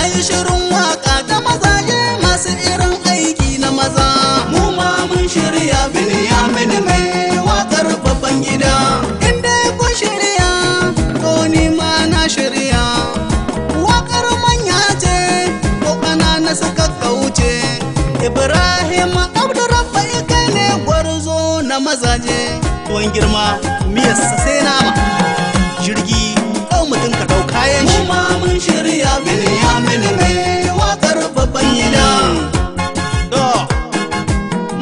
yi shirin waka ta mazaje masu irin aiki na maza. Mu ma mun shirya Binyamin mai wakar babban gida. Inda ku shirya ko ni ma na shirya. Wakar manya ce ko ƙanana suka kauce. Ibrahim Abdurrabbai kai ne gwarzo na mazaje. Tuwon girma miyarsa sai nama. Jirgi ɗau mutum ka ɗau kayan shi. Mu ma mun shirya Binyamin mai wakar babban gida.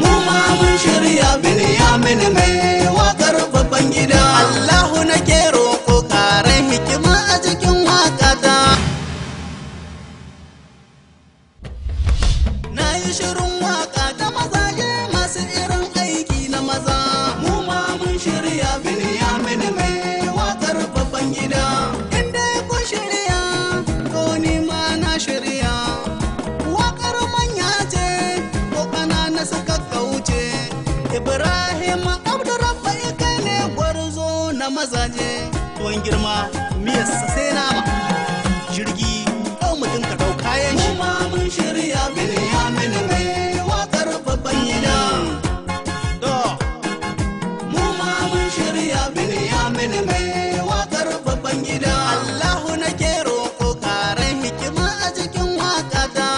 Mu ma mun shirya Binyamin mai wakar babban gida. Allahu nake roƙo ƙaran hikima a cikin waƙata. Na yi shirin waƙa ta mazaje masu irin aiki na maza. Mu ma mun shirya Binyamin mai wakar babban gida. Inda ku shirya ko ni ma na shirya. Wakar manya ce ko ƙanana suka kauce. Ibrahim Abdurrabbai kai ne gwarzo na mazaje. Tuwon girma miyarsa sai nama. Jirgi ɗau mutum ka ɗau kayan shi. Mu ma mun shirya Binyamin mai wakar babban gida. Mu ma mun shirya Binyamin mai wakar babban gida. Allahu nake roƙo ƙaran hikima a cikin waƙata.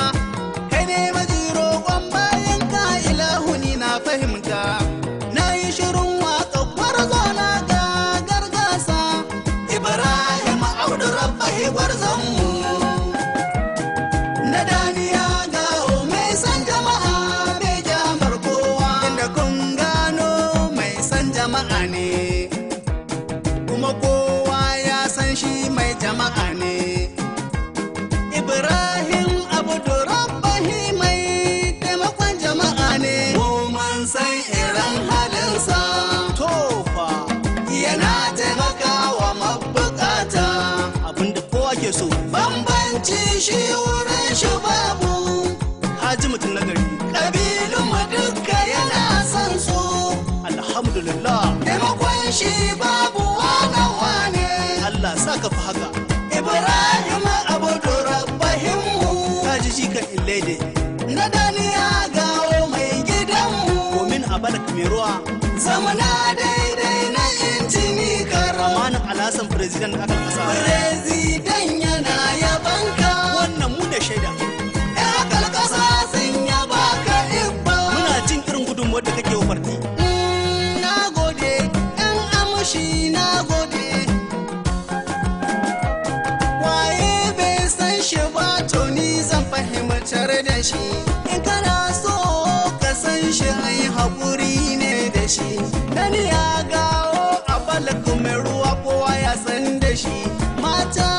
Kai ne maji roƙon bayan ka ilahu ni na fahimta. Na yi shirin waƙa gwarzo na ga gargasa. Ibrahim Abdurrabbai gwarzon mu. Na daniya gawo mai san jama'a mai jamar kowa. Inda kun gano mai san jama'a ne. Kuma kowa ya san shi mai jama'a ne. Ibrahim Abdurrabbai mai taimakon jama'a ne. Mu mun san irin halinsa. Tofa yana taimakawa mabukata. Abinda kowa ke so. Bambanci shi wurin shi babu. Haji mutum na gari. Ƙabilun mu duka yana son su. Alhamdulillah. Taimakon shi babu wane. Allah sa ka fi haka. Ibrahim Abdurrabbai mu. Kaji shi kan illede. Na daniya gawo mai gidanmu. Domin a balak mai ruwa. Zamana daidai na intini karama. Amanin Alhassan President aka kasa. President yana yabanka. Wannan mu da shaida. Ya kalkasa sun yaba ka ibba. Muna jin irin gudunmuwar da kake wa farti. Na gode, ɗan amshi na gode. Waye bai san shi ba to ni zan fahimtar da shi. In kana so ka san shi ai haƙuri ne da shi. Dani ya gawo a balak mai ruwa kowa ya san da shi. Mata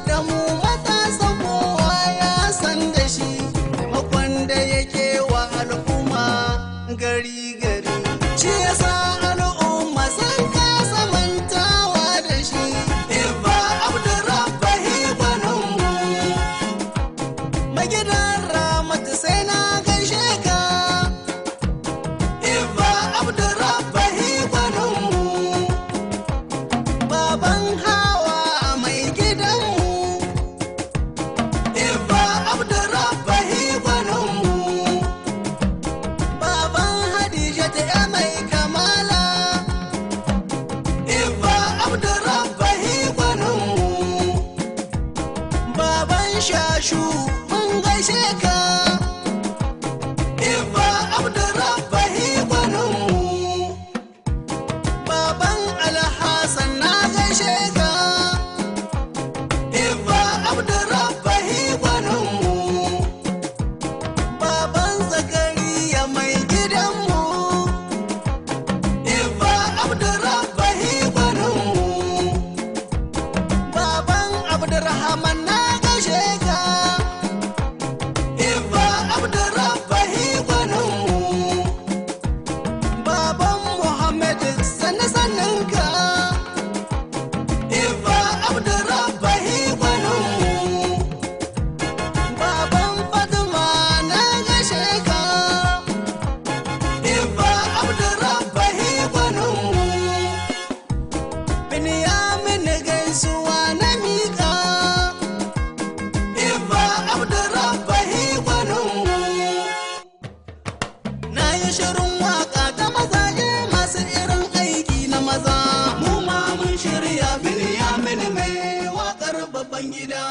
da mu matasa kowa ya san da shi. Taimakon da yake wa al'umma gari gari. Shi yasa al'umma sun kasa mantawa da shi. Ibba Abdurrabbai gwaninmu. Magidan Ramatu sai na gaishe ka. Ibba Abdurrabbai gwaninmu. Baban Hawa mai gidanmu. Ibba Abdurrabbai gwaninmu. Baban Hadijatu ya mai kamala. Ibba Abdurrabbai gwaninmu. Baban Shashu mun gaishe ka. Ibba Abdurrabbai gwaninmu. Baban Alhassan na gaishe ka. Ibba Abdurrabbai gwaninmu. Baban Zakariya mai gidanmu. Ibba Abdurrabbai gwaninmu. Baban Abdurrahman na gaishe ka. Ibba shirin waka ta mazaje masu irin aiki na maza. Mu ma mun shirya Binyamin mai waƙar babban gida.